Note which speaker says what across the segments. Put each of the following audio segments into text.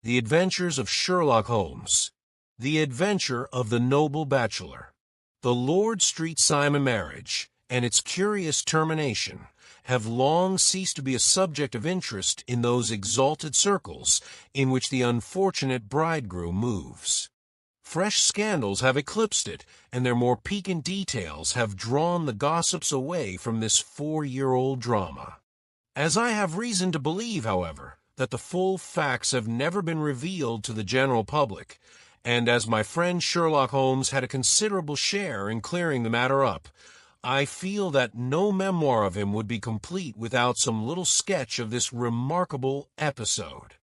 Speaker 1: The Adventures of Sherlock Holmes. The Adventure of the Noble Bachelor. The Lord Street Simon marriage, and its curious termination, have long ceased to be a subject of interest in those exalted circles in which the unfortunate bridegroom moves. Fresh scandals have eclipsed it, and their more piquant details have drawn the gossips away from this 4-year-old drama. As I have reason to believe, however, that the full facts have never been revealed to the general public, and as my friend Sherlock Holmes had a considerable share in clearing the matter up, I feel that no memoir of him would be complete without some little sketch of this remarkable episode.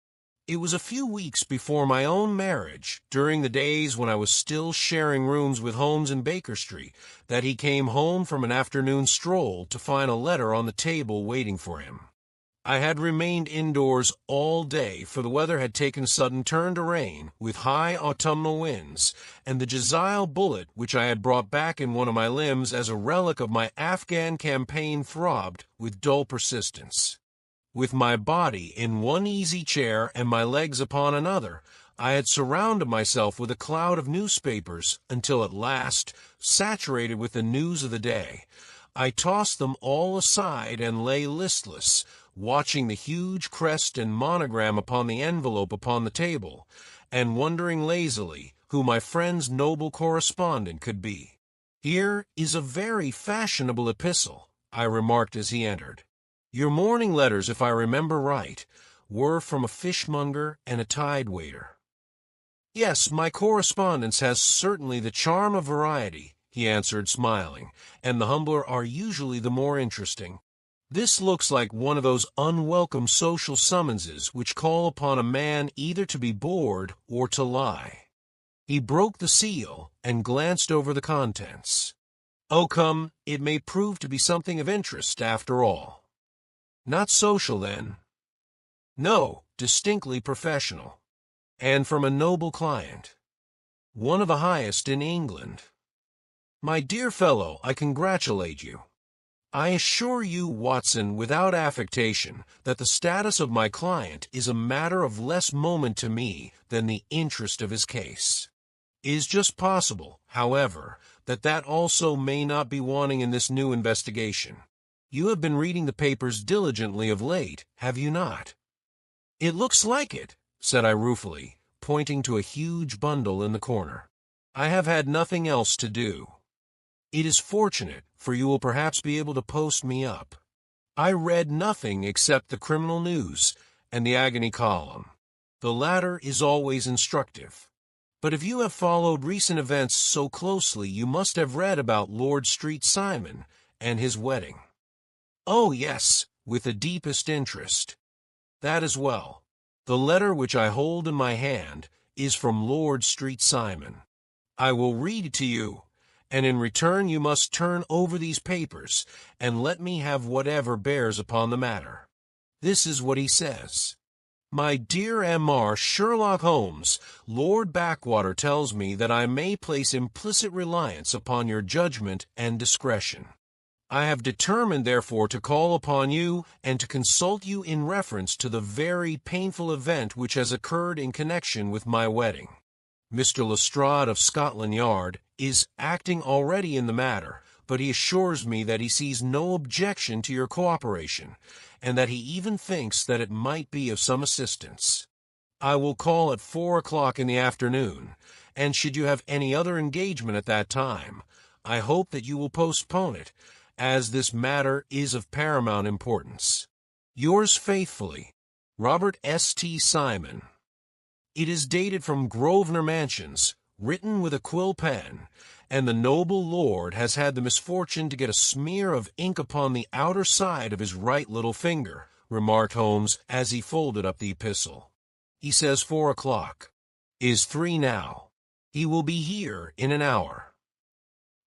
Speaker 1: It was a few weeks before my own marriage, during the days when I was still sharing rooms with Holmes in Baker Street, that he came home from an afternoon stroll to find a letter on the table waiting for him. I had remained indoors all day, for the weather had taken a sudden turn to rain, with high autumnal winds, and the Jezile bullet which I had brought back in one of my limbs as a relic of my Afghan campaign throbbed with dull persistence. With my body in one easy chair and my legs upon another, I had surrounded myself with a cloud of newspapers until at last, saturated with the news of the day, I tossed them all aside and lay listless, watching the huge crest and monogram upon the envelope upon the table, and wondering lazily who my friend's noble correspondent could be. "Here is a very fashionable epistle," I remarked as he entered. "Your morning letters, if I remember right, were from a fishmonger and a tide-waiter." "Yes, my correspondence has certainly the charm of variety," he answered, smiling, "and the humbler are usually the more interesting. This looks like one of those unwelcome social summonses which call upon a man either to be bored or to lie." He broke the seal and glanced over the contents. "Oh, come, it may prove to be something of interest, after all." "Not social, then?" "No, distinctly professional. And from a noble client. One of the highest in England." "My dear fellow, I congratulate you. I assure you, Watson, without affectation, that the status of my client is a matter of less moment to me than the interest of his case. It is just possible, however, that also may not be wanting in this new investigation. You have been reading the papers diligently of late, have you not?" "It looks like it," said I ruefully, pointing to a huge bundle in the corner. "I have had nothing else to do." "It is fortunate, for you will perhaps be able to post me up." I read nothing except the criminal news and the agony column. The latter is always instructive. But if you have followed recent events so closely, you must have read about Lord Street Simon and his wedding. "Oh, yes, with the deepest interest." "That is well. The letter which I hold in my hand is from Lord Street Simon. I will read it to you, and in return you must turn over these papers, and let me have whatever bears upon the matter. This is what he says. "My dear M.R. Sherlock Holmes, Lord Backwater tells me that I may place implicit reliance upon your judgment and discretion. I have determined, therefore, to call upon you and to consult you in reference to the very painful event which has occurred in connection with my wedding. Mr. Lestrade of Scotland Yard is acting already in the matter, but he assures me that he sees no objection to your cooperation, and that he even thinks that it might be of some assistance. I will call at 4 o'clock in the afternoon, and should you have any other engagement at that time, I hope that you will postpone it, as this matter is of paramount importance. Yours faithfully, Robert S.T. Simon. It is dated from Grosvenor Mansions, written with a quill pen, and the noble lord has had the misfortune to get a smear of ink upon the outer side of his right little finger," remarked Holmes as he folded up the epistle. "He says 4 o'clock. Is 3 now. He will be here in an hour.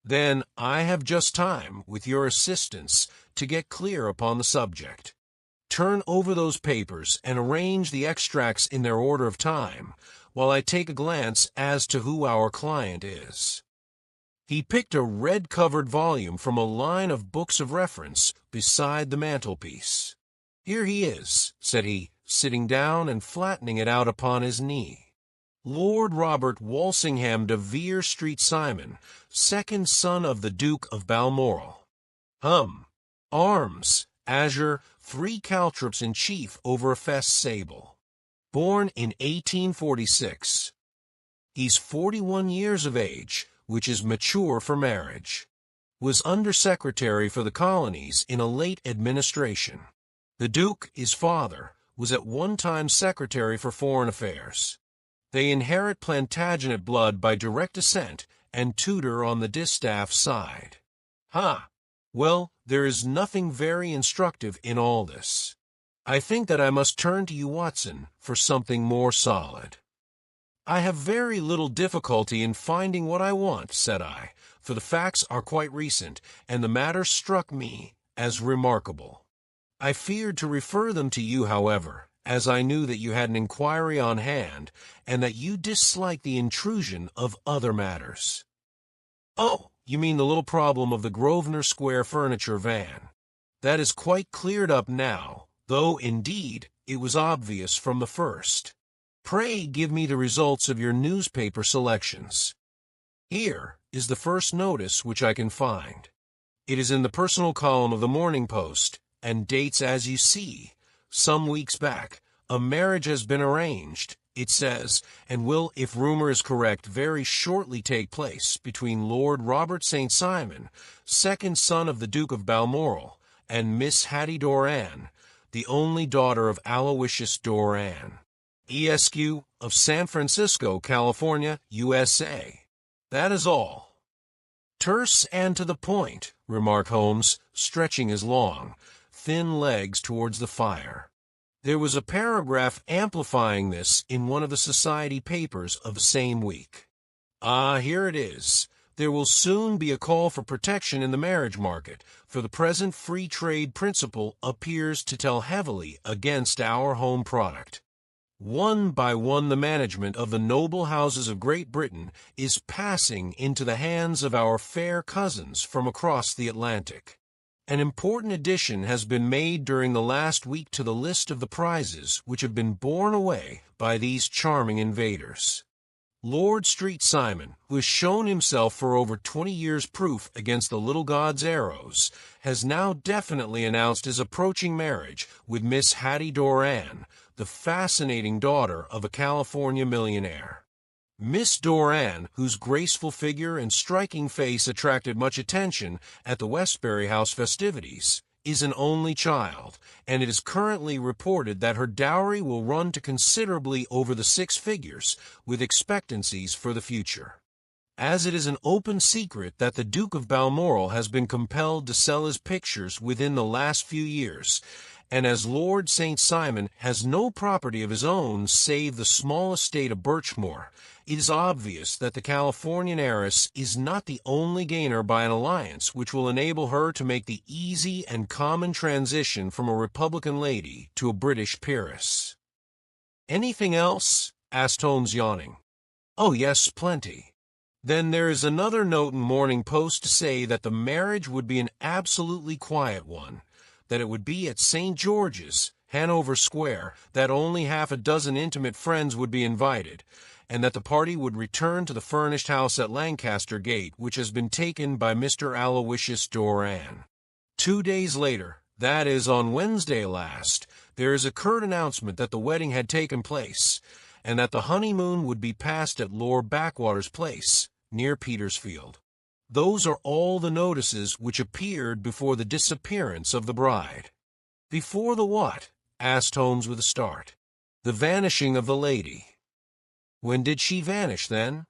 Speaker 1: Then I have just time, with your assistance, to get clear upon the subject. Turn over those papers and arrange the extracts in their order of time, while I take a glance as to who our client is." He picked a red-covered volume from a line of books of reference beside the mantelpiece. "Here he is," said he, sitting down and flattening it out upon his knee. Lord Robert Walsingham de Vere Street Simon, second son of the Duke of Balmoral. Arms, azure, 3 caltrops in chief over a fess sable. Born in 1846. He's 41 years of age, which is mature for marriage. Was Undersecretary for the Colonies in a late administration. The Duke, his father, was at one time Secretary for Foreign Affairs. They inherit Plantagenet blood by direct descent and Tudor on the distaff side. Well, there is nothing very instructive in all this. I think that I must turn to you, Watson, for something more solid. I have very little difficulty in finding what I want, said I, for the facts are quite recent, and the matter struck me as remarkable. I feared to refer them to you, however, as I knew that you had an inquiry on hand, and that you disliked the intrusion of other matters. Oh, you mean the little problem of the Grosvenor Square furniture van. That is quite cleared up now, though, indeed, it was obvious from the first. Pray give me the results of your newspaper selections. Here is the first notice which I can find. It is in the personal column of the Morning Post, and dates as you see. Some weeks back, a marriage has been arranged, it says, and will, if rumor is correct, very shortly take place between Lord Robert St. Simon, second son of the Duke of Balmoral, and Miss Hattie Doran, the only daughter of Aloysius Doran, Esq. of San Francisco, California, USA. That is all. Terse and to the point, remarked Holmes, stretching his long, thin legs towards the fire. There was a paragraph amplifying this in one of the society papers of the same week. Here it is. There will soon be a call for protection in the marriage market, for the present free trade principle appears to tell heavily against our home product. One by one the management of the noble houses of Great Britain is passing into the hands of our fair cousins from across the Atlantic. An important addition has been made during the last week to the list of the prizes which have been borne away by these charming invaders. Lord Street Simon, who has shown himself for over 20 years proof against the little god's arrows, has now definitely announced his approaching marriage with Miss Hattie Doran, the fascinating daughter of a California millionaire. Miss Doran, whose graceful figure and striking face attracted much attention at the Westbury House festivities, is an only child, and it is currently reported that her dowry will run to considerably over the 6 figures, with expectancies for the future. As it is an open secret that the Duke of Balmoral has been compelled to sell his pictures within the last few years, and as Lord St. Simon has no property of his own save the small estate of Birchmoor, it is obvious that the Californian heiress is not the only gainer by an alliance which will enable her to make the easy and common transition from a Republican lady to a British peeress. "Anything else?" asked Holmes, yawning. "Oh, yes, plenty. Then there is another note in Morning Post to say that the marriage would be an absolutely quiet one, that it would be at St. George's, Hanover Square, that only half a dozen intimate friends would be invited, and that the party would return to the furnished house at Lancaster Gate, which has been taken by Mr. Aloysius Doran. 2 days later, that is on Wednesday last, there is a curt announcement that the wedding had taken place, and that the honeymoon would be passed at Lord Backwater's place, near Petersfield. Those are all the notices which appeared before the disappearance of the bride." "Before the what?" asked Holmes with a start. "The vanishing of the lady." "When did she vanish, then?"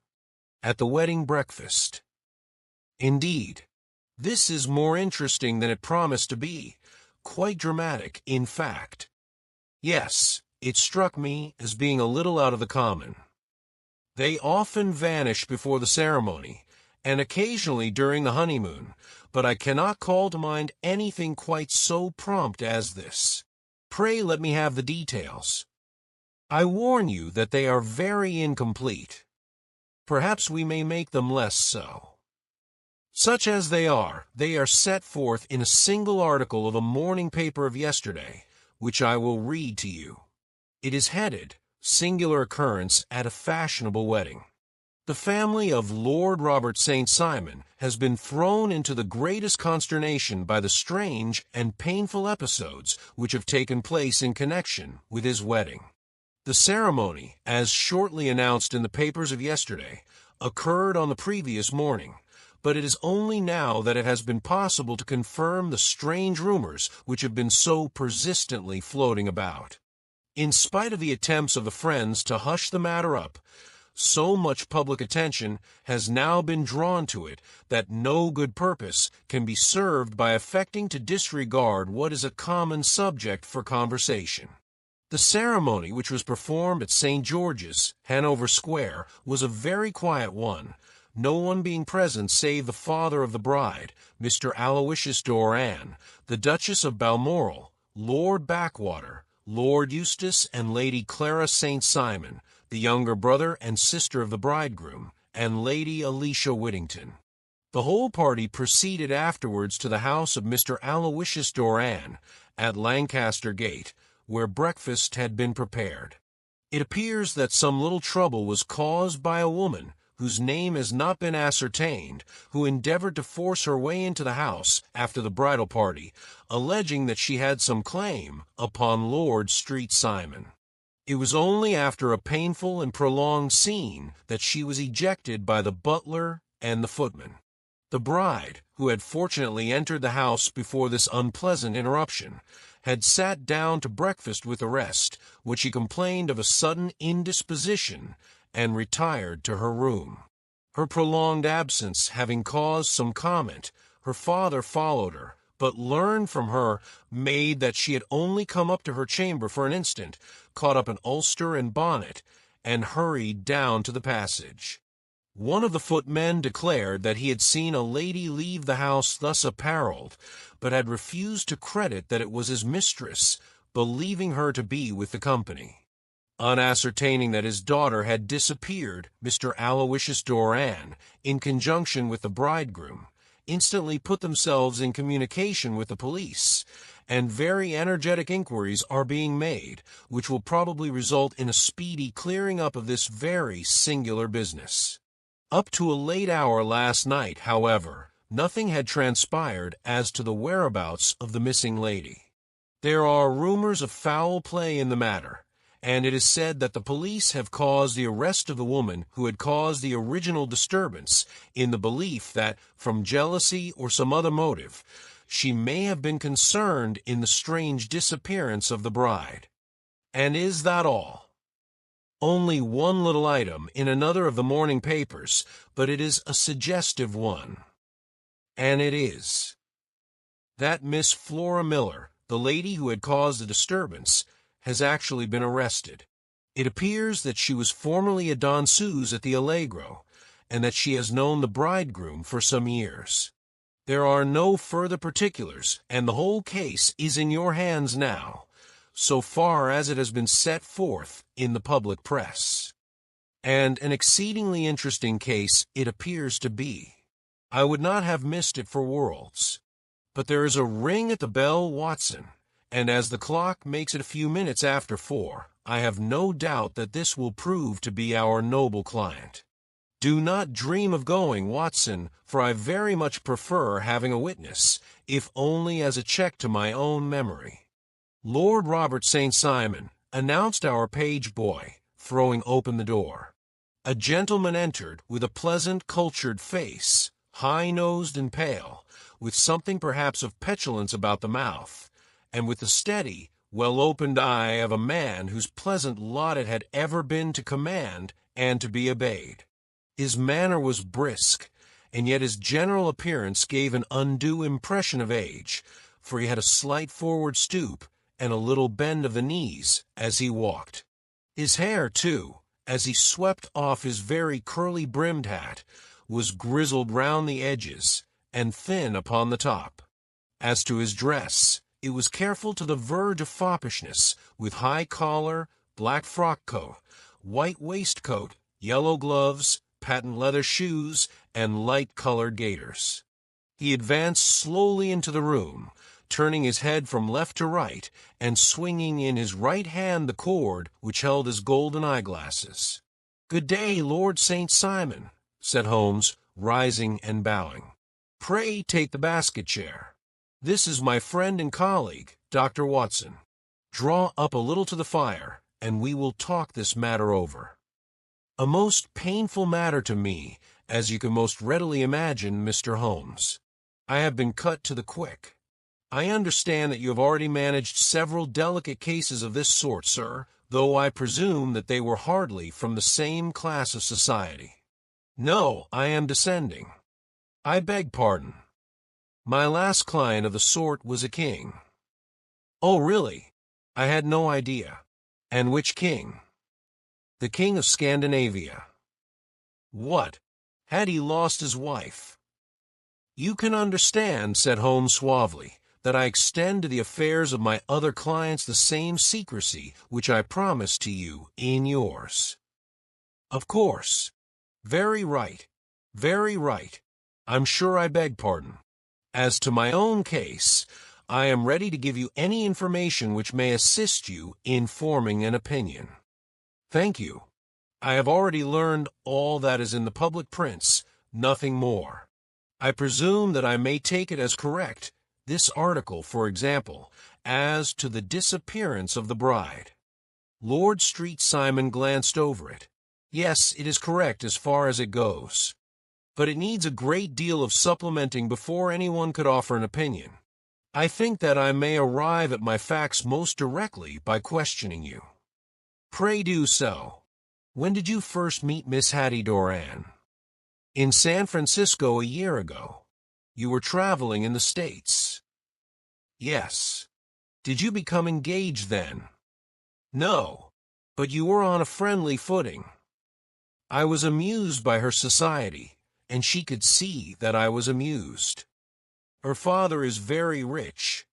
Speaker 1: "At the wedding breakfast." "Indeed. This is more interesting than it promised to be. Quite dramatic, in fact." "Yes, it struck me as being a little out of the common. They often vanish before the ceremony, and occasionally during the honeymoon, but I cannot call to mind anything quite so prompt as this. Pray let me have the details. I warn you that they are very incomplete. Perhaps we may make them less so. Such as they are set forth in a single article of a morning paper of yesterday, which I will read to you. It is headed, Singular Occurrence at a Fashionable Wedding. The family of Lord Robert St. Simon has been thrown into the greatest consternation by the strange and painful episodes which have taken place in connection with his wedding. The ceremony, as shortly announced in the papers of yesterday, occurred on the previous morning, but it is only now that it has been possible to confirm the strange rumors which have been so persistently floating about. In spite of the attempts of the friends to hush the matter up, so much public attention has now been drawn to it that no good purpose can be served by affecting to disregard what is a common subject for conversation. The ceremony, which was performed at St. George's, Hanover Square, was a very quiet one, no one being present save the father of the bride, Mr. Aloysius Doran, the Duchess of Balmoral, Lord Backwater, Lord Eustace and Lady Clara St. Simon, the younger brother and sister of the bridegroom, and Lady Alicia Whittington. The whole party proceeded afterwards to the house of Mr. Aloysius Doran, at Lancaster Gate, where breakfast had been prepared. It appears that some little trouble was caused by a woman, whose name has not been ascertained, who endeavored to force her way into the house after the bridal party, alleging that she had some claim upon Lord Street Simon. It was only after a painful and prolonged scene that she was ejected by the butler and the footman. The bride, who had fortunately entered the house before this unpleasant interruption, had sat down to breakfast with the rest, when she complained of a sudden indisposition and retired to her room. Her prolonged absence having caused some comment, her father followed her, but learned from her maid that she had only come up to her chamber for an instant, caught up an ulster and bonnet, and hurried down to the passage. One of the footmen declared that he had seen a lady leave the house thus apparelled, but had refused to credit that it was his mistress, believing her to be with the company. On ascertaining that his daughter had disappeared, Mr. Aloysius Doran, in conjunction with the bridegroom, instantly put themselves in communication with the police, and very energetic inquiries are being made, which will probably result in a speedy clearing up of this very singular business. Up to a late hour last night, however, nothing had transpired as to the whereabouts of the missing lady. There are rumors of foul play in the matter, and it is said that the police have caused the arrest of the woman who had caused the original disturbance, in the belief that, from jealousy or some other motive, she may have been concerned in the strange disappearance of the bride. And is that all? Only one little item in another of the morning papers, but it is a suggestive one. And it is that Miss Flora Miller, the lady who had caused the disturbance, has actually been arrested. It appears that she was formerly a danseuse at the Allegro, and that she has known the bridegroom for some years. There are no further particulars, and the whole case is in your hands now, so far as it has been set forth in the public press. And an exceedingly interesting case it appears to be. I would not have missed it for worlds. But there is a ring at the bell, Watson, and as the clock makes it a few minutes after 4, I have no doubt that this will prove to be our noble client. Do not dream of going, Watson, for I very much prefer having a witness, if only as a check to my own memory. Lord Robert St. Simon, announced our page boy, throwing open the door. A gentleman entered with a pleasant, cultured face, high-nosed and pale, with something perhaps of petulance about the mouth, and with the steady, well-opened eye of a man whose pleasant lot it had ever been to command and to be obeyed. His manner was brisk, and yet his general appearance gave an undue impression of age, for he had a slight forward stoop and a little bend of the knees as he walked. His hair, too, as he swept off his very curly-brimmed hat, was grizzled round the edges and thin upon the top. As to his dress, it was careful to the verge of foppishness, with high collar, black frock coat, white waistcoat, yellow gloves, patent leather shoes, and light-colored gaiters. He advanced slowly into the room, turning his head from left to right and swinging in his right hand the cord which held his golden eyeglasses. "Good day, Lord St. Simon," said Holmes, rising and bowing. "Pray take the basket chair. This is my friend and colleague, Dr. Watson. Draw up a little to the fire, and we will talk this matter over." "A most painful matter to me, as you can most readily imagine, Mr. Holmes. I have been cut to the quick. I understand that you have already managed several delicate cases of this sort, sir, though I presume that they were hardly from the same class of society." "No, I am descending." "I beg pardon. My last client of the sort was a king." "Oh, really? I had no idea. And which king?" "The king of Scandinavia." "What? Had he lost his wife?" "You can understand," said Holmes suavely, "that I extend to the affairs of my other clients the same secrecy which I promised to you in yours." "Of course. Very right. Very right. I'm sure I beg pardon. As to my own case, I am ready to give you any information which may assist you in forming an opinion." "Thank you. I have already learned all that is in the public prints, nothing more. I presume that I may take it as correct, this article, for example, as to the disappearance of the bride." Lord St. Simon glanced over it. "Yes, it is correct as far as it goes. But it needs a great deal of supplementing before anyone could offer an opinion. I think that I may arrive at my facts most directly by questioning you." "Pray do so. When did you first meet Miss Hattie Doran?" "In San Francisco a year ago." "You were traveling in the States?" "Yes." "Did you become engaged then?" "No, but you were on a friendly footing." "I was amused by her society, and she could see that I was amused. Her father is very rich.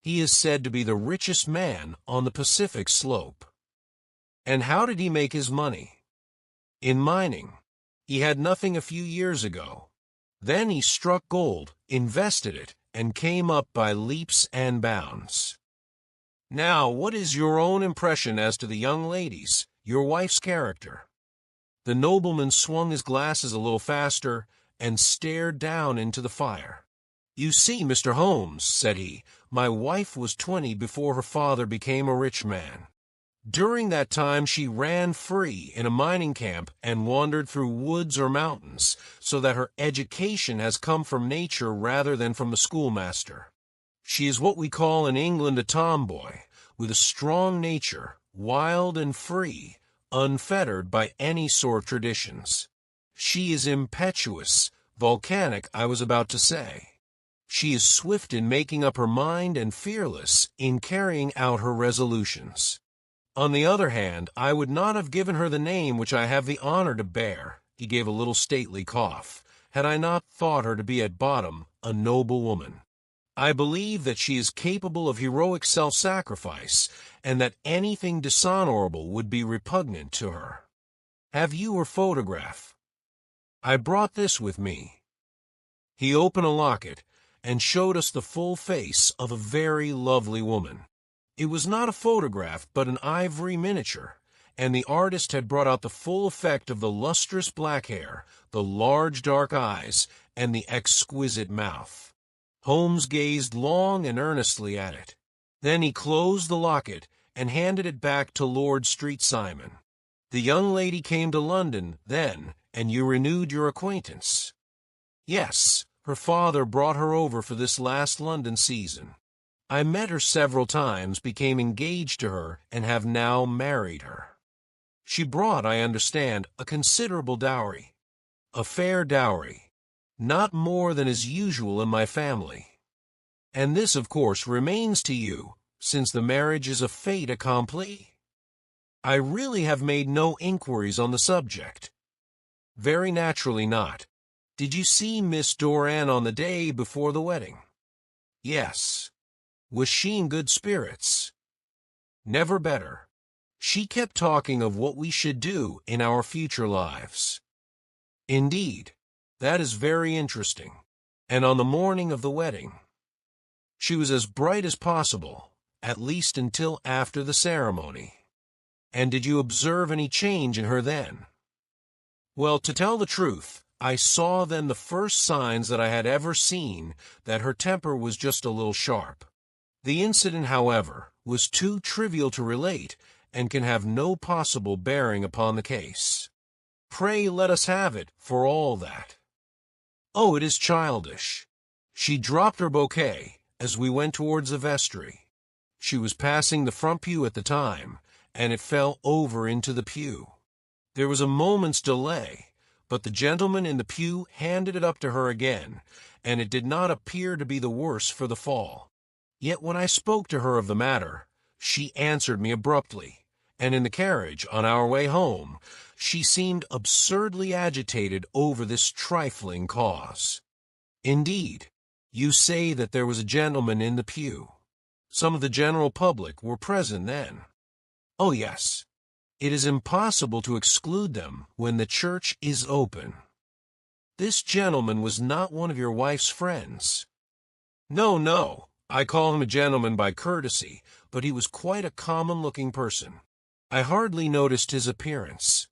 Speaker 1: He is said to be the richest man on the Pacific slope." "And how did he make his money?" "In mining. He had nothing a few years ago. Then he struck gold, invested it, and came up by leaps and bounds." "Now, what is your own impression as to the young ladies, your wife's character?" The nobleman swung his glasses a little faster and stared down into the fire. "You see, Mr. Holmes," said he, "my wife was 20 before her father became a rich man. During that time she ran free in a mining camp and wandered through woods or mountains, so that her education has come from nature rather than from the schoolmaster. She is what we call in England a tomboy, with a strong nature, wild and free, unfettered by any sort of traditions. She is impetuous, volcanic, I was about to say. She is swift in making up her mind and fearless in carrying out her resolutions. On the other hand, I would not have given her the name which I have the honor to bear," he gave a little stately cough, "had I not thought her to be at bottom a noble woman. I believe that she is capable of heroic self-sacrifice, and that anything dishonorable would be repugnant to her. Have you her photograph?" "I brought this with me." He opened a locket and showed us the full face of a very lovely woman. It was not a photograph, but an ivory miniature, and the artist had brought out the full effect of the lustrous black hair, the large dark eyes, and the exquisite mouth. Holmes gazed long and earnestly at it. Then he closed the locket and handed it back to Lord St. Simon. "The young lady came to London, then, and you renewed your acquaintance?" "Yes, her father brought her over for this last London season. I met her several times, became engaged to her, and have now married her. She brought, I understand, a considerable dowry." "A fair dowry. Not more than is usual in my family." "And this, of course, remains to you, since the marriage is a fait accompli?" "I really have made no inquiries on the subject." "Very naturally not. Did you see Miss Doran on the day before the wedding?" "Yes." "Was she in good spirits?" "Never better. She kept talking of what we should do in our future lives." "Indeed, that is very interesting. And on the morning of the wedding?" She was as bright as possible, at least until after the ceremony. And did you observe any change in her then? Well, to tell the truth, I saw then the first signs that I had ever seen that her temper was just a little sharp. The incident, however, was too trivial to relate and can have no possible bearing upon the case. Pray let us have it, for all that. Oh, it is childish. She dropped her bouquet as we went towards the vestry. She was passing the front pew at the time, and it fell over into the pew. There was a moment's delay, but the gentleman in the pew handed it up to her again, and it did not appear to be the worse for the fall. Yet when I spoke to her of the matter, she answered me abruptly, and in the carriage, on our way home, she seemed absurdly agitated over this trifling cause. Indeed, you say that there was a gentleman in the pew. Some of the general public were present then. Oh, yes. It is impossible to exclude them when the church is open. This gentleman was not one of your wife's friends. No, no. I call him a gentleman by courtesy, but he was quite a common-looking person. I hardly noticed his appearance.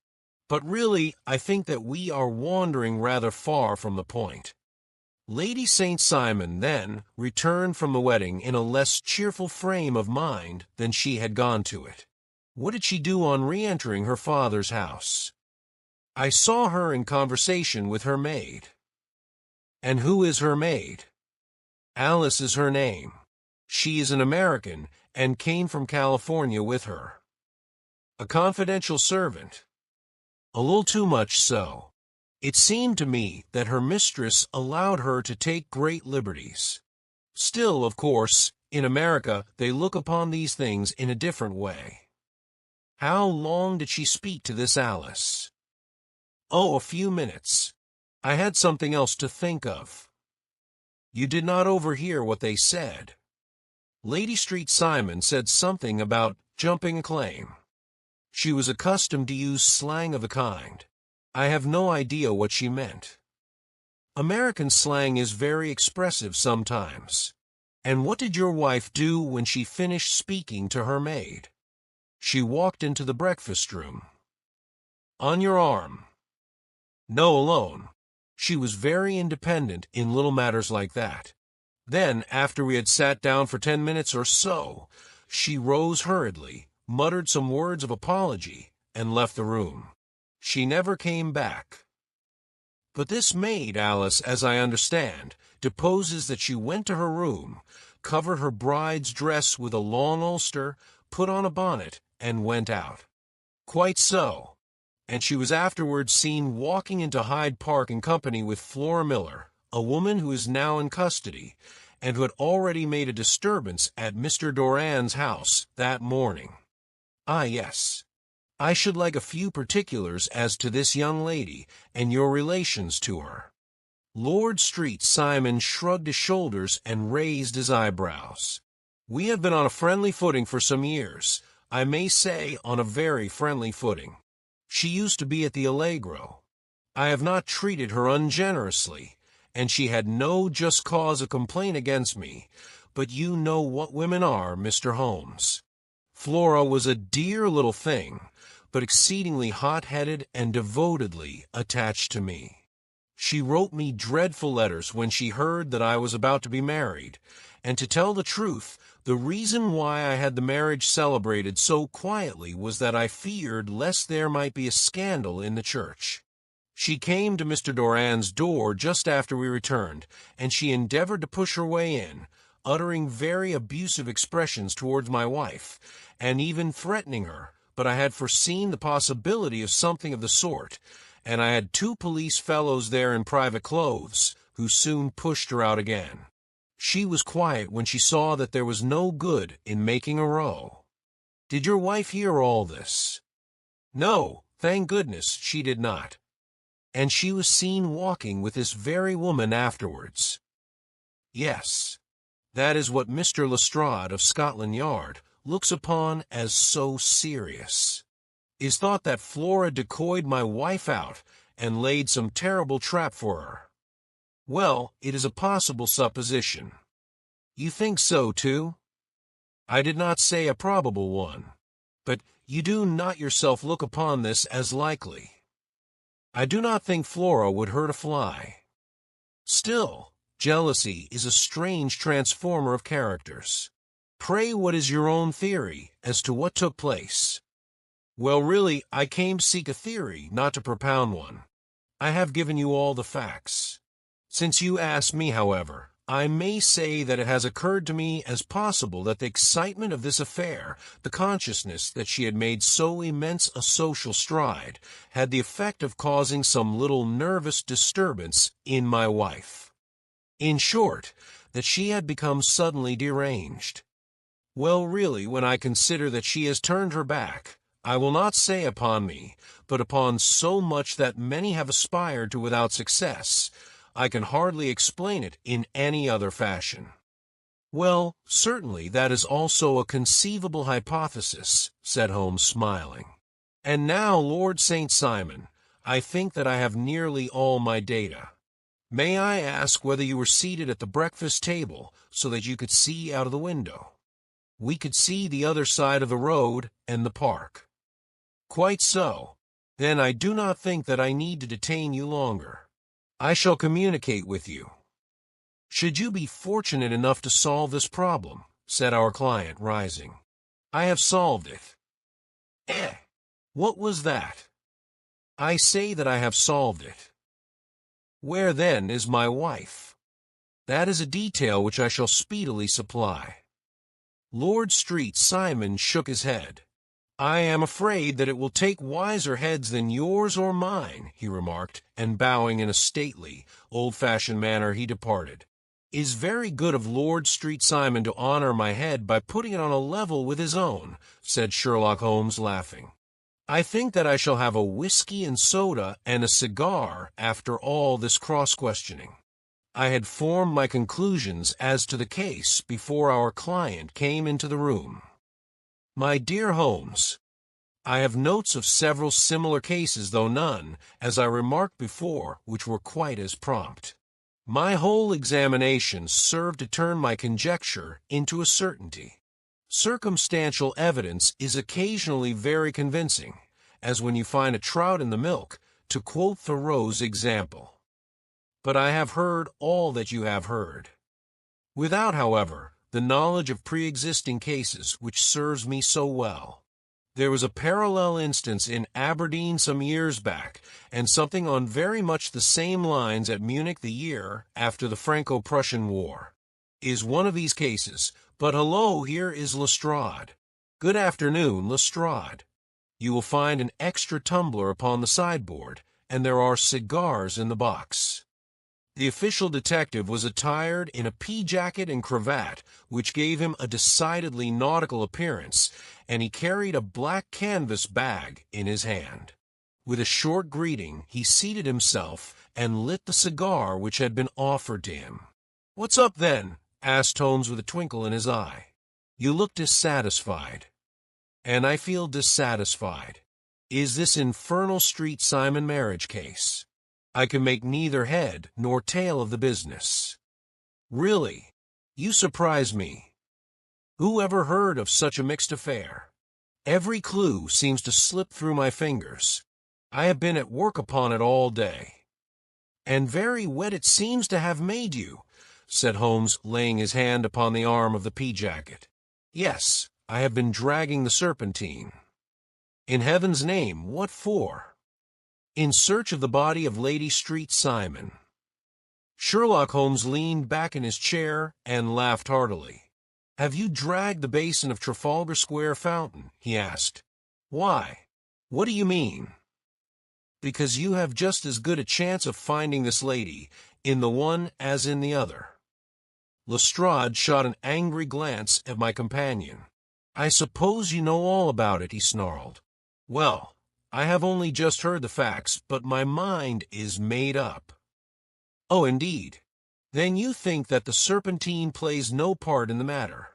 Speaker 1: But really, I think that we are wandering rather far from the point. Lady St. Simon, then, returned from the wedding in a less cheerful frame of mind than she had gone to it. What did she do on re-entering her father's house? I saw her in conversation with her maid. And who is her maid? Alice is her name. She is an American and came from California with her. A confidential servant. A little too much so. It seemed to me that her mistress allowed her to take great liberties. Still, of course, in America they look upon these things in a different way. How long did she speak to this Alice? Oh, a few minutes. I had something else to think of. You did not overhear what they said. Lady St. Simon said something about jumping a claim. She was accustomed to use slang of the kind. I have no idea what she meant. American slang is very expressive sometimes. And what did your wife do when she finished speaking to her maid? She walked into the breakfast room. On your arm. No, alone. She was very independent in little matters like that. Then, after we had sat down for 10 minutes or so, she rose hurriedly, muttered some words of apology, and left the room. She never came back. But this maid, Alice, as I understand, deposes that she went to her room, covered her bride's dress with a long ulster, put on a bonnet, and went out. Quite so. And she was afterwards seen walking into Hyde Park in company with Flora Miller, a woman who is now in custody, and who had already made a disturbance at Mr. Doran's house that morning. Ah, yes. I should like a few particulars as to this young lady and your relations to her. Lord St. Simon shrugged his shoulders and raised his eyebrows. We have been on a friendly footing for some years, I may say on a very friendly footing. She used to be at the Allegro. I have not treated her ungenerously, and she had no just cause of complaint against me, but you know what women are, Mr. Holmes. Flora was a dear little thing, but exceedingly hot-headed and devotedly attached to me. She wrote me dreadful letters when she heard that I was about to be married, and to tell the truth, the reason why I had the marriage celebrated so quietly was that I feared lest there might be a scandal in the church. She came to Mr. Doran's door just after we returned, and she endeavored to push her way in, uttering very abusive expressions towards my wife, and even threatening her, but I had foreseen the possibility of something of the sort, and I had 2 police fellows there in private clothes, who soon pushed her out again. She was quiet when she saw that there was no good in making a row. Did your wife hear all this? No, thank goodness, she did not. And she was seen walking with this very woman afterwards. Yes, that is what Mr. Lestrade of Scotland Yard looks upon as so serious. It is thought that Flora decoyed my wife out and laid some terrible trap for her. Well, it is a possible supposition. You think so, too? I did not say a probable one. But you do not yourself look upon this as likely. I do not think Flora would hurt a fly. Still, jealousy is a strange transformer of characters. Pray, what is your own theory as to what took place? Well, really, I came to seek a theory, not to propound one. I have given you all the facts. Since you ask me, however, I may say that it has occurred to me as possible that the excitement of this affair, the consciousness that she had made so immense a social stride, had the effect of causing some little nervous disturbance in my wife. In short, that she had become suddenly deranged. Well, really, when I consider that she has turned her back, I will not say upon me, but upon so much that many have aspired to without success, I can hardly explain it in any other fashion. Well, certainly that is also a conceivable hypothesis, said Holmes, smiling. And now, Lord St. Simon, I think that I have nearly all my data. May I ask whether you were seated at the breakfast table so that you could see out of the window? We could see the other side of the road and the park. Quite so. Then I do not think that I need to detain you longer. I shall communicate with you. Should you be fortunate enough to solve this problem, said our client, rising. I have solved it. What was that? I say that I have solved it. Where, then, is my wife? That is a detail which I shall speedily supply. Lord St. Simon shook his head. I am afraid that it will take wiser heads than yours or mine, he remarked, and bowing in a stately, old-fashioned manner he departed. It is very good of Lord St. Simon to honor my head by putting it on a level with his own, said Sherlock Holmes, laughing. I think that I shall have a whiskey and soda and a cigar after all this cross-questioning. I had formed my conclusions as to the case before our client came into the room. My dear Holmes, I have notes of several similar cases, though none, as I remarked before, which were quite as prompt. My whole examination served to turn my conjecture into a certainty. Circumstantial evidence is occasionally very convincing, as when you find a trout in the milk, to quote Thoreau's example. But I have heard all that you have heard. Without, however, the knowledge of pre-existing cases which serves me so well. There was a parallel instance in Aberdeen some years back, and something on very much the same lines at Munich the year after the Franco-Prussian War. Is one of these cases, but hello, here is Lestrade. Good afternoon, Lestrade. You will find an extra tumbler upon the sideboard, and there are cigars in the box. The official detective was attired in a pea-jacket and cravat, which gave him a decidedly nautical appearance, and he carried a black canvas bag in his hand. With a short greeting, he seated himself and lit the cigar which had been offered to him. "What's up, then?" asked Holmes with a twinkle in his eye. "You look dissatisfied." "And I feel dissatisfied. Is this infernal St. Simon marriage case? I can make neither head nor tail of the business. Really, you surprise me. Who ever heard of such a mixed affair? Every clue seems to slip through my fingers. I have been at work upon it all day. And very wet it seems to have made you, said Holmes, laying his hand upon the arm of the pea-jacket. Yes, I have been dragging the Serpentine. In heaven's name, what for? In search of the body of Lady St. Simon. Sherlock Holmes leaned back in his chair and laughed heartily. Have you dragged the basin of Trafalgar Square fountain? He asked. Why? What do you mean? Because you have just as good a chance of finding this lady in the one as in the other. Lestrade shot an angry glance at my companion. I suppose you know all about it, he snarled. Well, I have only just heard the facts, but my mind is made up. Oh, indeed. Then you think that the Serpentine plays no part in the matter.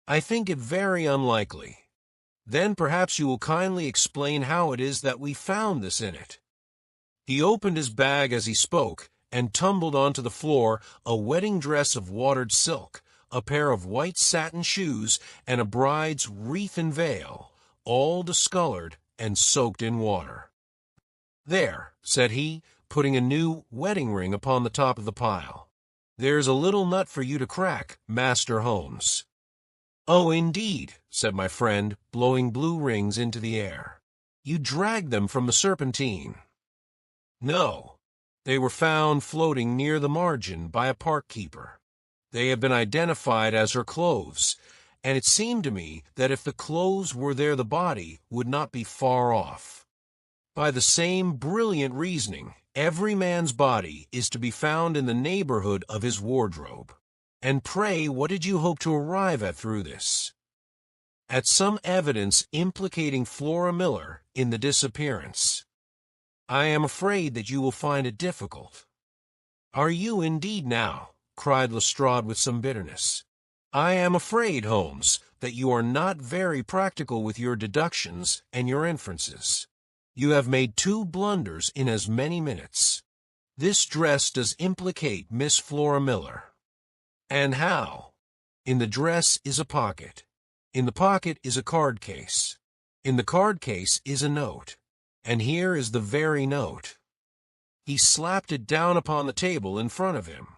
Speaker 1: I think it very unlikely. Then perhaps you will kindly explain how it is that we found this in it. He opened his bag as he spoke, and tumbled onto the floor a wedding dress of watered silk, a pair of white satin shoes, and a bride's wreath and veil, all discolored and soaked in water. "There," said he, putting a new wedding ring upon the top of the pile. "There's a little nut for you to crack, Master Holmes." "Oh, indeed," said my friend, blowing blue rings into the air. "You dragged them from the Serpentine." "No. They were found floating near the margin by a park keeper. They have been identified as her clothes, and it seemed to me that if the clothes were there the body would not be far off. By the same brilliant reasoning, every man's body is to be found in the neighborhood of his wardrobe. And pray, what did you hope to arrive at through this?" "At some evidence implicating Flora Miller in the disappearance." "I am afraid that you will find it difficult." "Are you indeed now?" cried Lestrade with some bitterness. "I am afraid, Holmes, that you are not very practical with your deductions and your inferences. You have made 2 blunders in as many minutes. This dress does implicate Miss Flora Miller." "And how?" "In the dress is a pocket. In the pocket is a card case. In the card case is a note. And here is the very note." He slapped it down upon the table in front of him.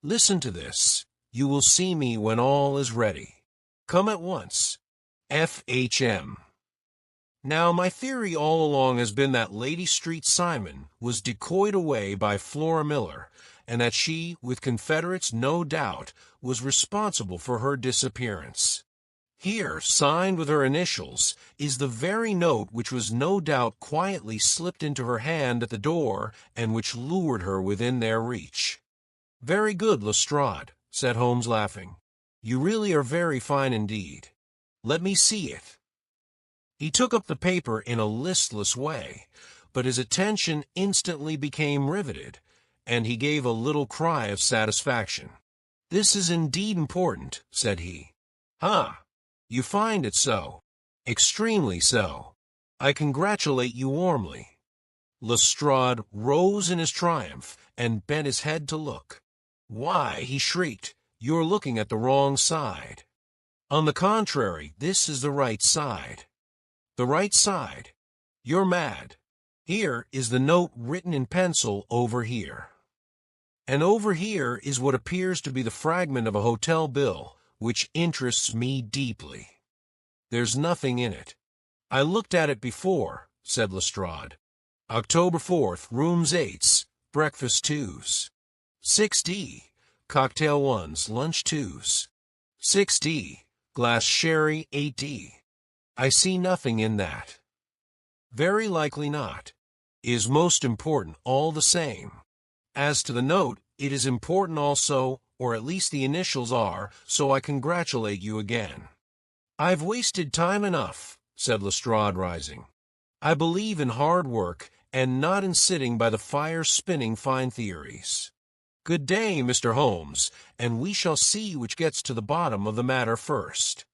Speaker 1: "Listen to this. You will see me when all is ready. Come at once. F.H.M." Now, my theory all along has been that Lady Street Simon was decoyed away by Flora Miller, and that she, with confederates no doubt, was responsible for her disappearance. Here, signed with her initials, is the very note which was no doubt quietly slipped into her hand at the door, and which lured her within their reach. "Very good, Lestrade," said Holmes, laughing. "You really are very fine indeed. Let me see it." He took up the paper in a listless way, but his attention instantly became riveted, and he gave a little cry of satisfaction. "This is indeed important," said he. "Ah, you find it so?" "Extremely so. I congratulate you warmly." Lestrade rose in his triumph and bent his head to look. "Why," he shrieked, "you're looking at the wrong side. On the contrary, this is the right side." "The right side? You're mad. Here is the note written in pencil over here. And over here is what appears to be the fragment of a hotel bill, which interests me deeply. There's nothing in it. I looked at it before," said Lestrade. "October 4th, rooms 8s, breakfast 2s. 6D, cocktail 1s, lunch 2s. 6D, glass sherry 8D. I see nothing in that." "Very likely not. Is most important all the same. As to the note, it is important also, or at least the initials are, so I congratulate you again." "I've wasted time enough," said Lestrade, rising. "I believe in hard work, and not in sitting by the fire spinning fine theories. Good day, Mr. Holmes, and we shall see which gets to the bottom of the matter first."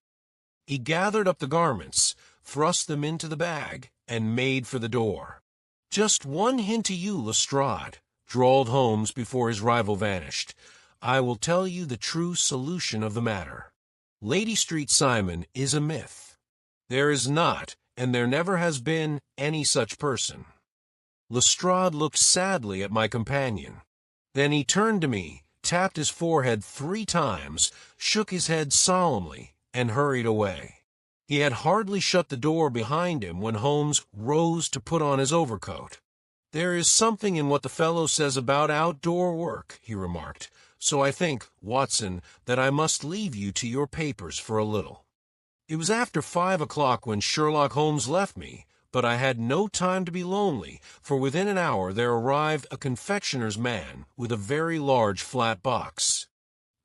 Speaker 1: He gathered up the garments, thrust them into the bag, and made for the door. "Just one hint to you, Lestrade," drawled Holmes before his rival vanished. "I will tell you the true solution of the matter. Lady Street Simon is a myth. There is not, and there never has been, any such person." Lestrade looked sadly at my companion. Then he turned to me, tapped his forehead 3 times, shook his head solemnly, and hurried away. He had hardly shut the door behind him when Holmes rose to put on his overcoat. "There is something in what the fellow says about outdoor work," he remarked, "so I think, Watson, that I must leave you to your papers for a little." It was after 5 o'clock when Sherlock Holmes left me, but I had no time to be lonely, for within an hour there arrived a confectioner's man with a very large flat box.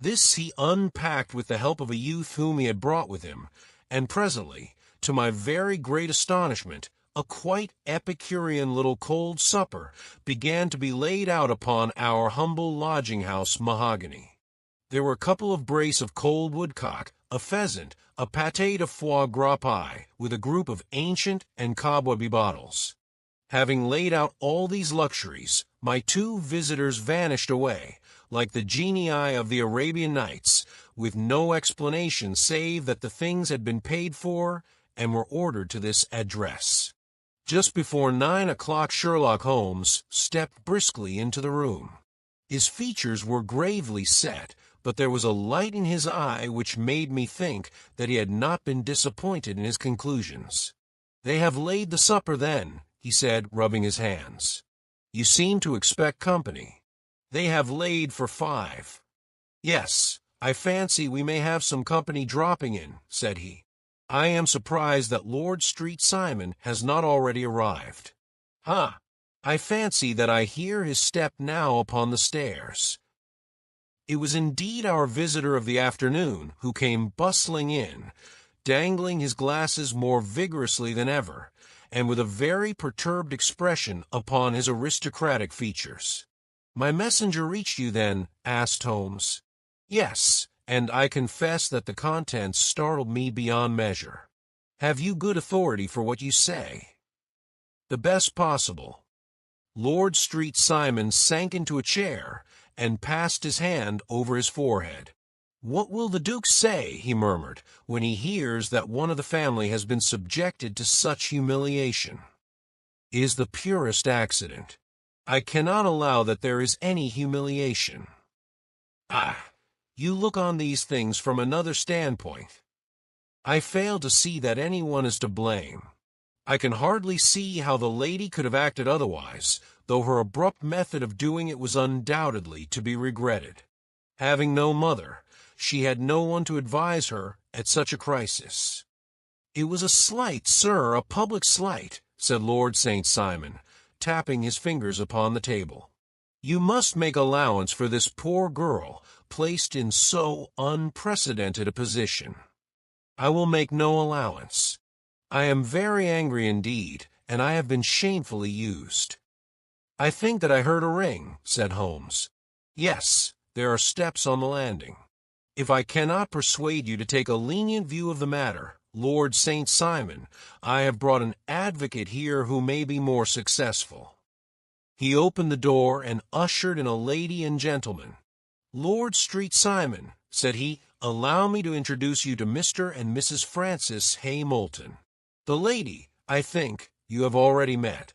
Speaker 1: This he unpacked with the help of a youth whom he had brought with him, and presently, to my very great astonishment, a quite Epicurean little cold supper began to be laid out upon our humble lodging-house mahogany. There were a couple of brace of cold woodcock, a pheasant, a pâté de foie gras pie, with a group of ancient and cobwebby bottles. Having laid out all these luxuries, my 2 visitors vanished away, like the genii of the Arabian Nights, with no explanation save that the things had been paid for and were ordered to this address. Just before 9 o'clock, Sherlock Holmes stepped briskly into the room. His features were gravely set, but there was a light in his eye which made me think that he had not been disappointed in his conclusions. "They have laid the supper, then," he said, rubbing his hands. "You seem to expect company." "They have laid for 5. "Yes, I fancy we may have some company dropping in," said he. "I am surprised that Lord Street Simon has not already arrived. Ha! I fancy that I hear his step now upon the stairs." It was indeed our visitor of the afternoon who came bustling in, dangling his glasses more vigorously than ever, and with a very perturbed expression upon his aristocratic features. "My messenger reached you, then?" asked Holmes. "Yes, and I confess that the contents startled me beyond measure." "Have you good authority for what you say?" "The best possible." Lord Street Simon sank into a chair and passed his hand over his forehead. "What will the Duke say," he murmured, "when he hears that one of the family has been subjected to such humiliation?" "It is the purest accident. I cannot allow that there is any humiliation." "Ah, you look on these things from another standpoint." "I fail to see that anyone is to blame. I can hardly see how the lady could have acted otherwise, though her abrupt method of doing it was undoubtedly to be regretted. Having no mother, she had no one to advise her at such a crisis." "It was a slight, sir, a public slight," said Lord St. Simon, tapping his fingers upon the table. "You must make allowance for this poor girl, placed in so unprecedented a position." "I will make no allowance. I am very angry indeed, and I have been shamefully used." "I think that I heard a ring," said Holmes. "Yes, there are steps on the landing. If I cannot persuade you to take a lenient view of the matter, Lord St. Simon, I have brought an advocate here who may be more successful." He opened the door and ushered in a lady and gentleman. "Lord Street Simon," said he, "allow me to introduce you to Mr. and Mrs. Francis Hay Moulton. The lady, I think, you have already met."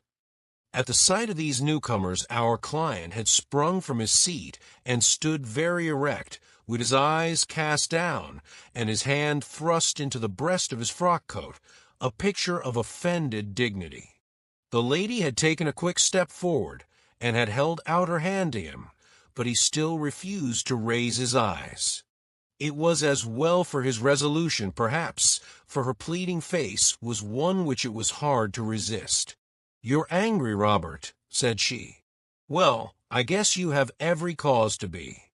Speaker 1: At the sight of these newcomers, our client had sprung from his seat and stood very erect, with his eyes cast down and his hand thrust into the breast of his frock-coat, a picture of offended dignity. The lady had taken a quick step forward and had held out her hand to him, but he still refused to raise his eyes. It was as well for his resolution, perhaps, for her pleading face was one which it was hard to resist. "You're angry, Robert," said she. "Well, I guess you have every cause to be."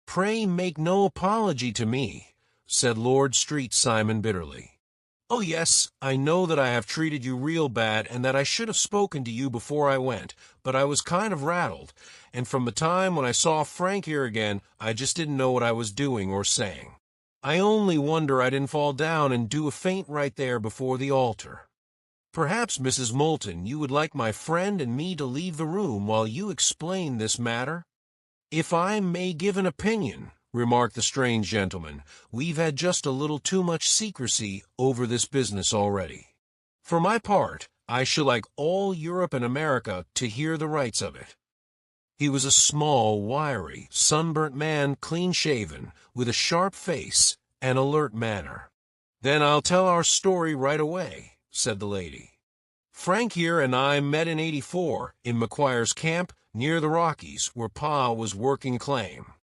Speaker 1: "Pray make no apology to me," said Lord Street Simon bitterly. "Oh, yes, I know that I have treated you real bad and that I should have spoken to you before I went, but I was kind of rattled, and from the time when I saw Frank here again, I just didn't know what I was doing or saying. I only wonder I didn't fall down and do a faint right there before the altar. Perhaps, Mrs. Moulton, you would like my friend and me to leave the room while you explain this matter?" "If I may give an opinion," remarked the strange gentleman, "we've had just a little too much secrecy over this business already. For my part, I should like all Europe and America to hear the rights of it." He was a small, wiry, sunburnt man, clean-shaven, with a sharp face and alert manner. "Then I'll tell our story right away," said the lady. "Frank here and I met in '84 in McQuire's camp near the Rockies, where Pa was working a claim.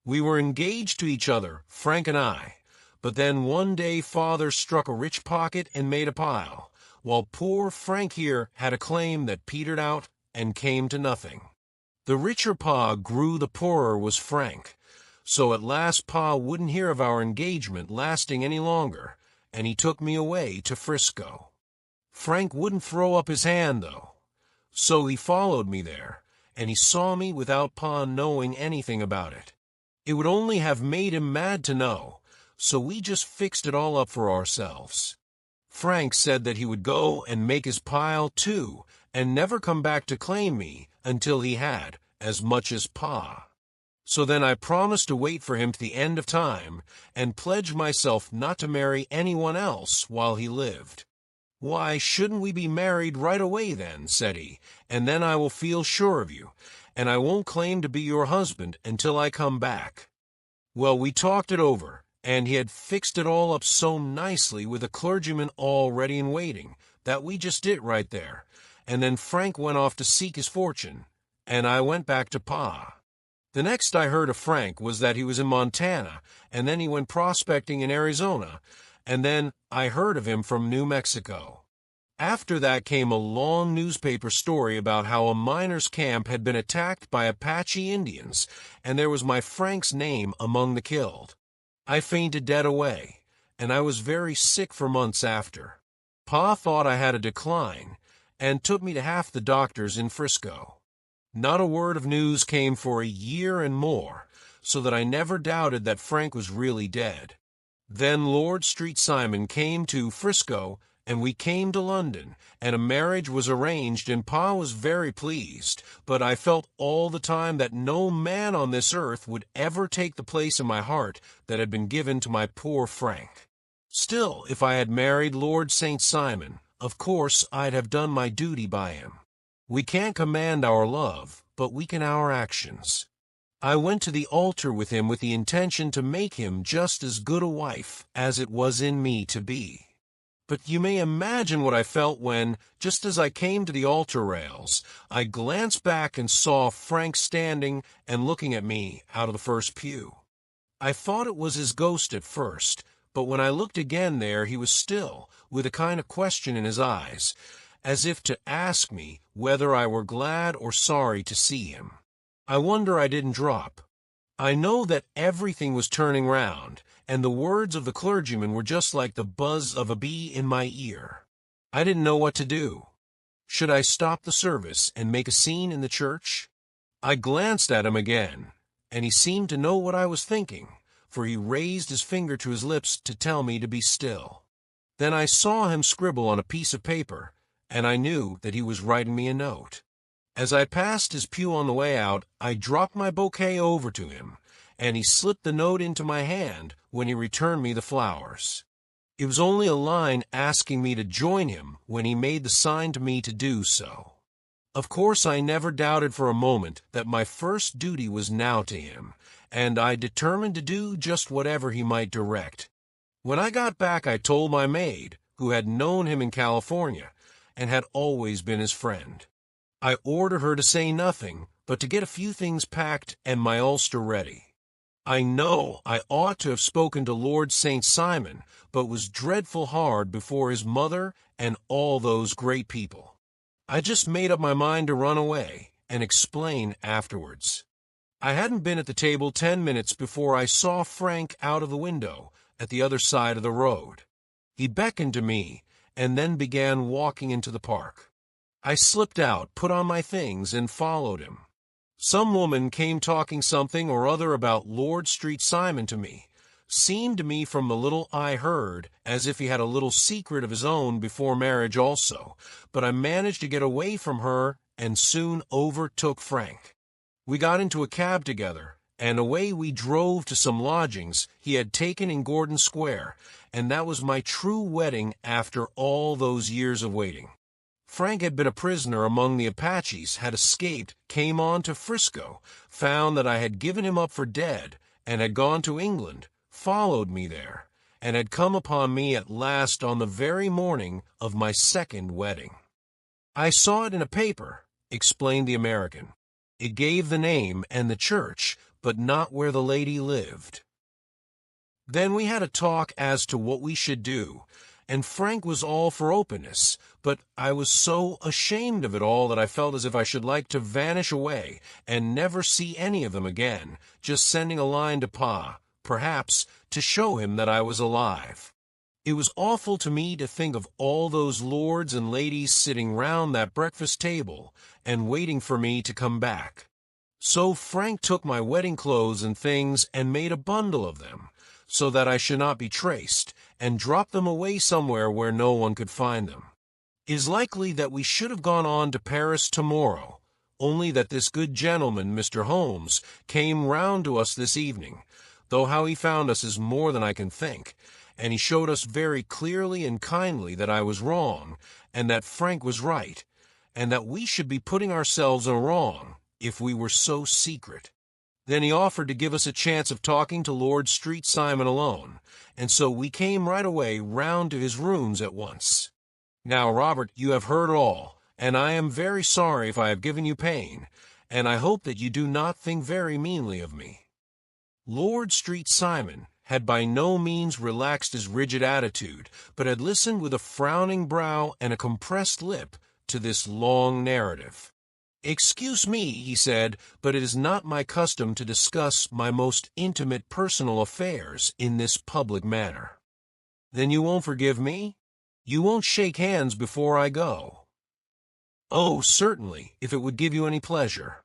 Speaker 1: We were engaged to each other, Frank and I, but then one day Father struck a rich pocket and made a pile, while poor Frank here had a claim that petered out and came to nothing. The richer Pa grew, the poorer was Frank, so at last Pa wouldn't hear of our engagement lasting any longer, and he took me away to Frisco. Frank wouldn't throw up his hand, though, so he followed me there, and he saw me without Pa knowing anything about it. It would only have made him mad to know, so we just fixed it all up for ourselves. Frank said that he would go and make his pile, too, and never come back to claim me until he had as much as Pa. So then I promised to wait for him to the end of time, and pledged myself not to marry anyone else while he lived. "Why shouldn't we be married right away then?" said he, "and then I will feel sure of you, and I won't claim to be your husband until I come back." Well, we talked it over, and he had fixed it all up so nicely with a clergyman all ready and waiting, that we just did right there, and then Frank went off to seek his fortune, and I went back to Pa. The next I heard of Frank was that he was in Montana, and then he went prospecting in Arizona, and then I heard of him from New Mexico. After that came a long newspaper story about how a miners' camp had been attacked by Apache Indians, and there was my Frank's name among the killed. I fainted dead away, and I was very sick for months after. Pa thought I had a decline, and took me to half the doctors in Frisco. Not a word of news came for a year and more, so that I never doubted that Frank was really dead. Then Lord Street Simon came to Frisco, and we came to London, and a marriage was arranged, and Pa was very pleased, but I felt all the time that no man on this earth would ever take the place in my heart that had been given to my poor Frank. Still, if I had married Lord St. Simon, of course I'd have done my duty by him. We can't command our love, but we can our actions. I went to the altar with him with the intention to make him just as good a wife as it was in me to be. But you may imagine what I felt when, just as I came to the altar rails, I glanced back and saw Frank standing and looking at me out of the first pew. I thought it was his ghost at first, but when I looked again there he was still, with a kind of question in his eyes, as if to ask me whether I were glad or sorry to see him. I wonder I didn't drop. I know that everything was turning round, and the words of the clergyman were just like the buzz of a bee in my ear. I didn't know what to do. Should I stop the service and make a scene in the church? I glanced at him again, and he seemed to know what I was thinking, for he raised his finger to his lips to tell me to be still. Then I saw him scribble on a piece of paper, and I knew that he was writing me a note. As I passed his pew on the way out, I dropped my bouquet over to him, and he slipped the note into my hand when he returned me the flowers. It was only a line asking me to join him when he made the sign to me to do so. Of course, I never doubted for a moment that my first duty was now to him, and I determined to do just whatever he might direct. When I got back, I told my maid, who had known him in California, and had always been his friend. I ordered her to say nothing, but to get a few things packed and my ulster ready. I know I ought to have spoken to Lord St. Simon, but was dreadful hard before his mother and all those great people. I just made up my mind to run away and explain afterwards. I hadn't been at the table 10 minutes before I saw Frank out of the window at the other side of the road. He beckoned to me, and then began walking into the park. I slipped out, put on my things, and followed him. Some woman came talking something or other about Lord Street Simon to me. Seemed to me from the little I heard as if he had a little secret of his own before marriage also, but I managed to get away from her and soon overtook Frank. We got into a cab together, and away we drove to some lodgings he had taken in Gordon Square, and that was my true wedding after all those years of waiting. Frank had been a prisoner among the Apaches, had escaped, came on to Frisco, found that I had given him up for dead, and had gone to England, followed me there, and had come upon me at last on the very morning of my second wedding. "I saw it in a paper," explained the American. "It gave the name and the church, but not where the lady lived." Then we had a talk as to what we should do, and Frank was all for openness, but I was so ashamed of it all that I felt as if I should like to vanish away and never see any of them again, just sending a line to Pa, perhaps, to show him that I was alive. It was awful to me to think of all those lords and ladies sitting round that breakfast table and waiting for me to come back. So Frank took my wedding clothes and things and made a bundle of them, so that I should not be traced, and dropped them away somewhere where no one could find them. It is likely that we should have gone on to Paris tomorrow, only that this good gentleman, Mr. Holmes, came round to us this evening, though how he found us is more than I can think, and he showed us very clearly and kindly that I was wrong, and that Frank was right, and that we should be putting ourselves in a wrong if we were so secret. Then he offered to give us a chance of talking to Lord Street Simon alone, and so we came right away round to his rooms at once. Now, Robert, you have heard all, and I am very sorry if I have given you pain, and I hope that you do not think very meanly of me." Lord Street Simon had by no means relaxed his rigid attitude, but had listened with a frowning brow and a compressed lip to this long narrative. "Excuse me," he said, "but it is not my custom to discuss my most intimate personal affairs in this public manner." "Then you won't forgive me? You won't shake hands before I go?" "Oh, certainly, if it would give you any pleasure."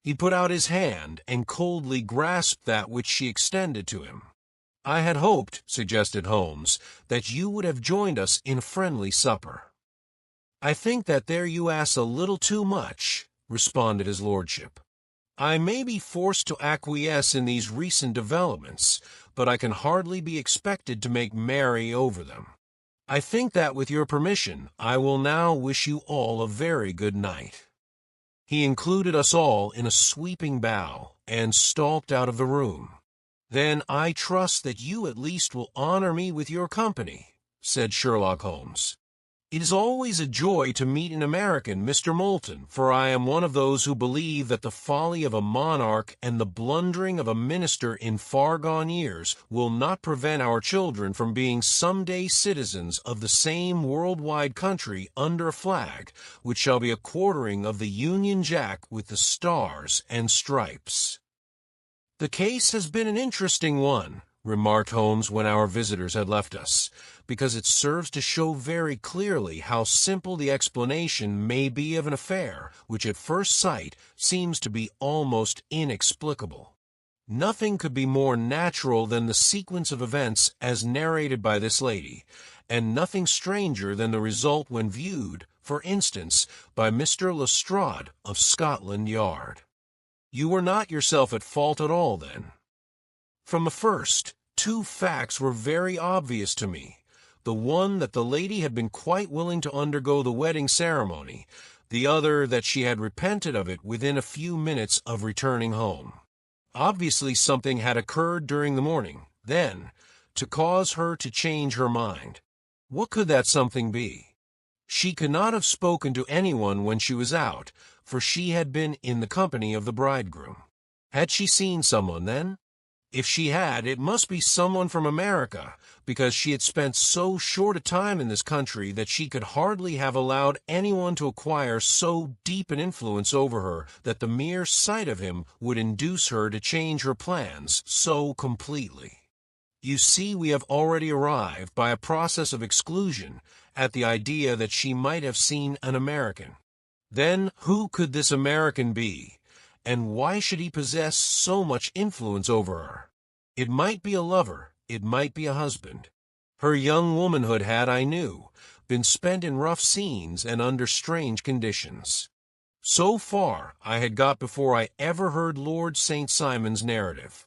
Speaker 1: He put out his hand and coldly grasped that which she extended to him. "I had hoped," suggested Holmes, "that you would have joined us in a friendly supper." "I think that there you ask a little too much," responded his lordship. "I may be forced to acquiesce in these recent developments, but I can hardly be expected to make merry over them. I think that with your permission I will now wish you all a very good night." He included us all in a sweeping bow and stalked out of the room. "Then I trust that you at least will honor me with your company," said Sherlock Holmes. "It is always a joy to meet an American, Mr. Moulton, for I am one of those who believe that the folly of a monarch and the blundering of a minister in far-gone years will not prevent our children from being some-day citizens of the same world-wide country under a flag, which shall be a quartering of the Union Jack with the stars and stripes." "The case has been an interesting one," remarked Holmes when our visitors had left us, "because it serves to show very clearly how simple the explanation may be of an affair which at first sight seems to be almost inexplicable. Nothing could be more natural than the sequence of events as narrated by this lady, and nothing stranger than the result when viewed, for instance, by Mr. Lestrade of Scotland Yard. You were not yourself at fault at all, then?" "From the first, two facts were very obvious to me. The one that the lady had been quite willing to undergo the wedding ceremony, the other that she had repented of it within a few minutes of returning home. Obviously something had occurred during the morning, then, to cause her to change her mind. What could that something be? She could not have spoken to anyone when she was out, for she had been in the company of the bridegroom. Had she seen someone then? If she had, it must be someone from America, because she had spent so short a time in this country that she could hardly have allowed anyone to acquire so deep an influence over her that the mere sight of him would induce her to change her plans so completely. You see, we have already arrived, by a process of exclusion, at the idea that she might have seen an American. Then who could this American be? And why should he possess so much influence over her? It might be a lover, it might be a husband. Her young womanhood had, I knew, been spent in rough scenes and under strange conditions. So far I had got before I ever heard Lord St. Simon's narrative.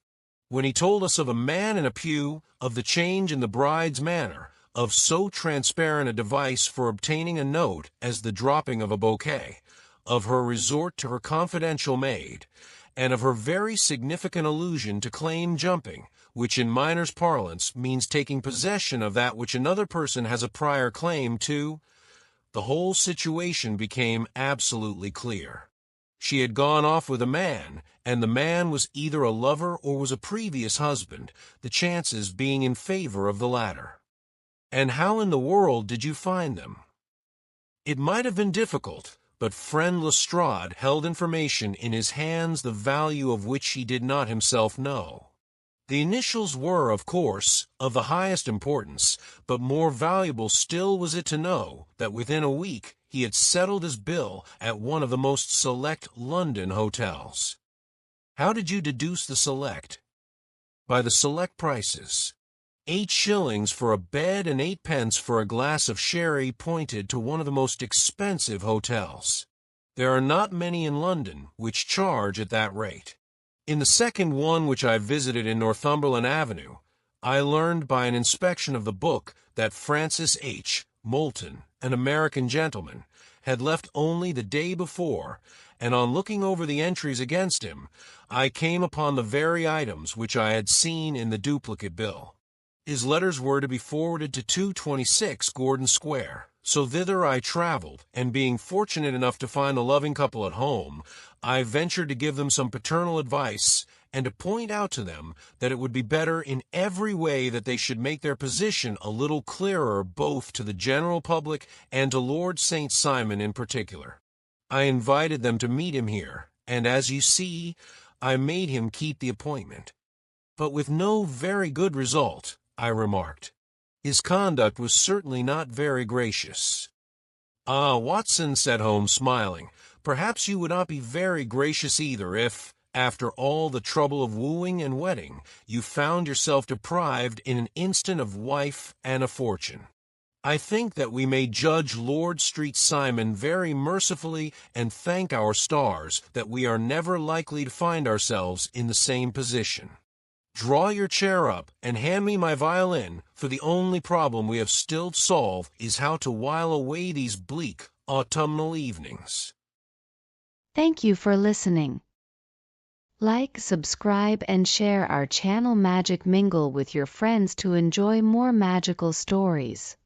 Speaker 1: When he told us of a man in a pew, of the change in the bride's manner, of so transparent a device for obtaining a note as the dropping of a bouquet, of her resort to her confidential maid, and of her very significant allusion to claim jumping, which in miners' parlance means taking possession of that which another person has a prior claim to, the whole situation became absolutely clear. She had gone off with a man, and the man was either a lover or was a previous husband, the chances being in favor of the latter. And how in the world did you find them? It might have been difficult, but friend Lestrade held information in his hands the value of which he did not himself know. The initials were, of course, of the highest importance, but more valuable still was it to know that within a week he had settled his bill at one of the most select London hotels. How did you deduce the select? By the select prices. 8 shillings for a bed and 8 pence for a glass of sherry pointed to one of the most expensive hotels. There are not many in London which charge at that rate. In the second one which I visited in Northumberland Avenue, I learned by an inspection of the book that Francis H. Moulton, an American gentleman, had left only the day before, and on looking over the entries against him, I came upon the very items which I had seen in the duplicate bill. His letters were to be forwarded to 226 Gordon Square. So thither I traveled, and being fortunate enough to find the loving couple at home, I ventured to give them some paternal advice and to point out to them that it would be better in every way that they should make their position a little clearer both to the general public and to Lord St. Simon in particular. I invited them to meet him here, and as you see, I made him keep the appointment. But with no very good result, I remarked. His conduct was certainly not very gracious. "Ah, Watson," said Holmes, smiling, "perhaps you would not be very gracious either if, after all the trouble of wooing and wedding, you found yourself deprived in an instant of wife and a fortune. I think that we may judge Lord St. Simon very mercifully and thank our stars that we are never likely to find ourselves in the same position. Draw your chair up and hand me my violin, for the only problem we have still to solve is how to while away these bleak autumnal evenings."
Speaker 2: Thank you for listening. Like, subscribe, and share our channel Magic Mingle with your friends to enjoy more magical stories.